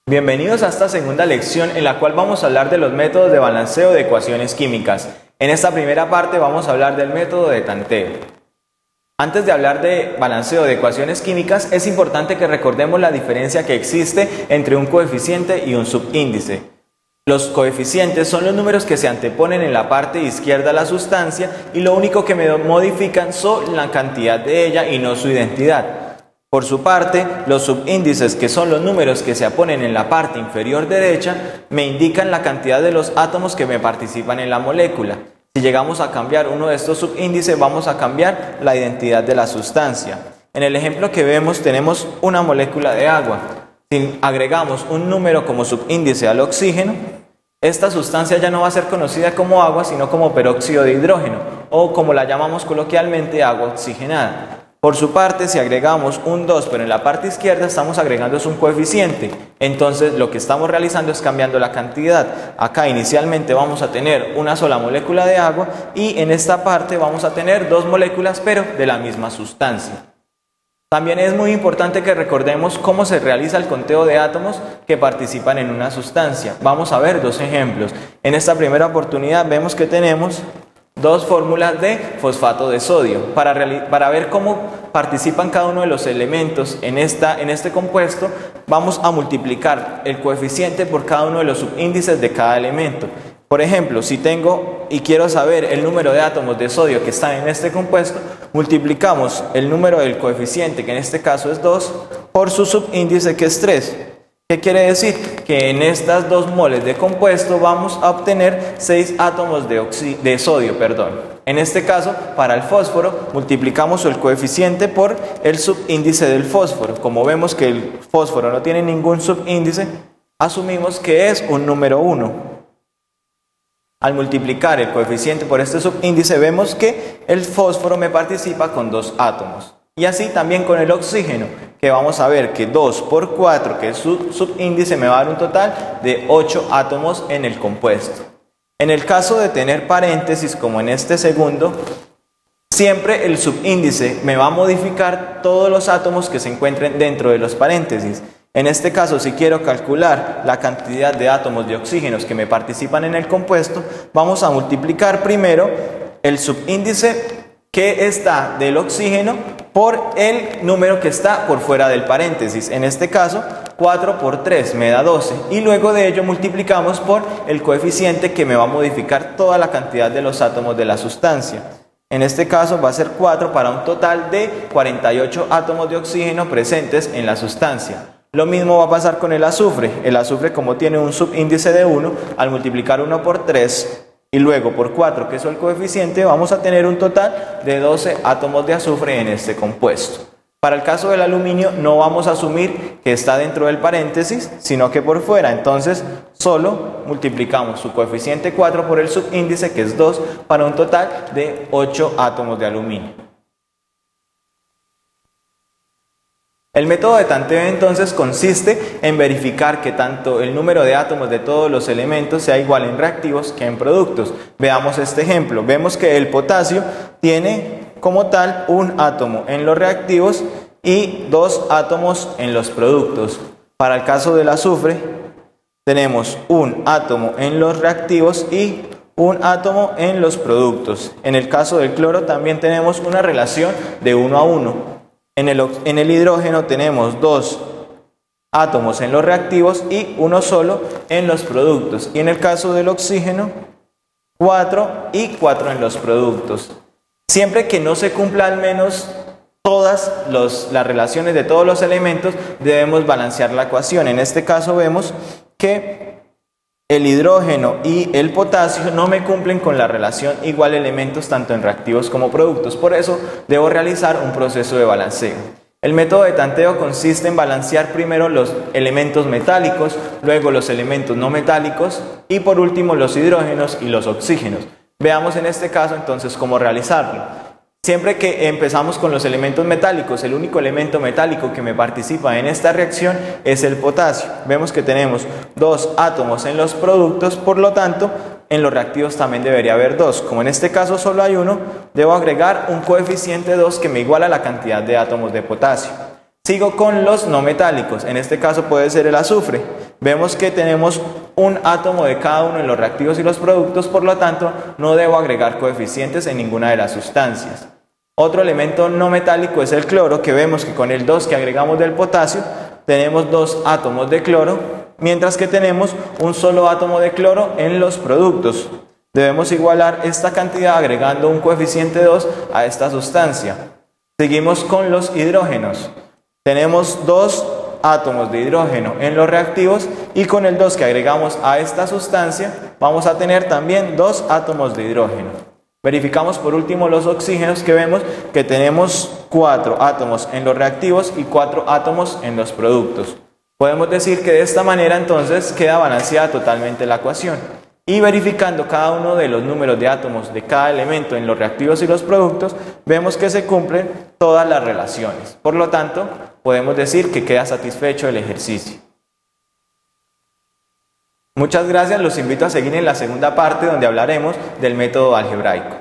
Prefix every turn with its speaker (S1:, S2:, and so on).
S1: Bienvenidos a esta segunda lección en la cual vamos a hablar de los métodos de balanceo de ecuaciones químicas. En esta primera parte vamos a hablar del método de tanteo. Antes de hablar de balanceo de ecuaciones químicas, es importante que recordemos la diferencia que existe entre un coeficiente y un subíndice. Los coeficientes son los números que se anteponen en la parte izquierda de la sustancia y lo único que modifican son la cantidad de ella y no su identidad. Por su parte, los subíndices, que son los números que se aponen en la parte inferior derecha, me indican la cantidad de los átomos que me participan en la molécula. Si llegamos a cambiar uno de estos subíndices, vamos a cambiar la identidad de la sustancia. En el ejemplo que vemos, tenemos una molécula de agua. Si agregamos un número como subíndice al oxígeno, esta sustancia ya no va a ser conocida como agua, sino como peróxido de hidrógeno, o como la llamamos coloquialmente, agua oxigenada. Por su parte, si agregamos un 2, pero en la parte izquierda estamos agregando un coeficiente, entonces lo que estamos realizando es cambiando la cantidad. Acá inicialmente vamos a tener una sola molécula de agua y en esta parte vamos a tener dos moléculas, pero de la misma sustancia. También es muy importante que recordemos cómo se realiza el conteo de átomos que participan en una sustancia. Vamos a ver dos ejemplos. En esta primera oportunidad vemos que tenemos dos fórmulas de fosfato de sodio. Para ver cómo participan cada uno de los elementos en este compuesto, vamos a multiplicar el coeficiente por cada uno de los subíndices de cada elemento. Por ejemplo, si tengo y quiero saber el número de átomos de sodio que están en este compuesto, multiplicamos el número del coeficiente, que en este caso es 2, por su subíndice, que es 3. ¿Qué quiere decir? Que en estas 2 moles de compuesto vamos a obtener 6 átomos de sodio. En este caso, para el fósforo, multiplicamos el coeficiente por el subíndice del fósforo. Como vemos que el fósforo no tiene ningún subíndice, asumimos que es un número 1. Al multiplicar el coeficiente por este subíndice, vemos que el fósforo me participa con 2 átomos. Y así también con el oxígeno, que vamos a ver que 2 por 4, que es su subíndice, me va a dar un total de 8 átomos en el compuesto. En el caso de tener paréntesis, como en este segundo, siempre el subíndice me va a modificar todos los átomos que se encuentren dentro de los paréntesis. En este caso, si quiero calcular la cantidad de átomos de oxígenos que me participan en el compuesto, vamos a multiplicar primero el subíndice que está del oxígeno por el número que está por fuera del paréntesis. En este caso, 4 por 3 me da 12. Y luego de ello multiplicamos por el coeficiente que me va a modificar toda la cantidad de los átomos de la sustancia. En este caso va a ser 4 para un total de 48 átomos de oxígeno presentes en la sustancia. Lo mismo va a pasar con el azufre. El azufre, como tiene un subíndice de 1, al multiplicar 1 por 3 y luego por 4, que es el coeficiente, vamos a tener un total de 12 átomos de azufre en este compuesto. Para el caso del aluminio no vamos a asumir que está dentro del paréntesis, sino que por fuera. Entonces solo multiplicamos su coeficiente 4 por el subíndice, que es 2, para un total de 8 átomos de aluminio. El método de tanteo entonces consiste en verificar que tanto el número de átomos de todos los elementos sea igual en reactivos que en productos. Veamos este ejemplo. Vemos que el potasio tiene como tal un átomo en los reactivos y 2 átomos en los productos. Para el caso del azufre tenemos un átomo en los reactivos y un átomo en los productos. En el caso del cloro también tenemos una relación de 1 a 1. En el hidrógeno tenemos 2 átomos en los reactivos y 1 solo en los productos. Y en el caso del oxígeno, 4 y 4 en los productos. Siempre que no se cumpla al menos todas las relaciones de todos los elementos, debemos balancear la ecuación. En este caso vemos que el hidrógeno y el potasio no me cumplen con la relación igual elementos tanto en reactivos como productos. Por eso debo realizar un proceso de balanceo. El método de tanteo consiste en balancear primero los elementos metálicos, luego los elementos no metálicos y por último los hidrógenos y los oxígenos. Veamos en este caso entonces cómo realizarlo. Siempre que empezamos con los elementos metálicos, el único elemento metálico que me participa en esta reacción es el potasio. Vemos que tenemos 2 átomos en los productos, por lo tanto, en los reactivos también debería haber 2. Como en este caso solo hay 1, debo agregar un coeficiente 2 que me iguala la cantidad de átomos de potasio. Sigo con los no metálicos, en este caso puede ser el azufre. vemos que tenemos un átomo de cada uno en los reactivos y los productos, por lo tanto no debo agregar coeficientes en ninguna de las sustancias. Otro elemento no metálico es el cloro, que vemos que con el 2 que agregamos del potasio tenemos 2 átomos de cloro, mientras que tenemos un solo átomo de cloro en los productos. Debemos igualar esta cantidad agregando un coeficiente 2 a esta sustancia. Seguimos con los hidrógenos. Tenemos 2 átomos de hidrógeno en los reactivos y con el 2 que agregamos a esta sustancia vamos a tener también 2 átomos de hidrógeno. Verificamos por último los oxígenos, que vemos que tenemos 4 átomos en los reactivos y 4 átomos en los productos. Podemos decir que de esta manera entonces queda balanceada totalmente la ecuación. Y verificando cada uno de los números de átomos de cada elemento en los reactivos y los productos, vemos que se cumplen todas las relaciones. Por lo tanto, podemos decir que queda satisfecho el ejercicio. Muchas gracias, los invito a seguir en la segunda parte donde hablaremos del método algebraico.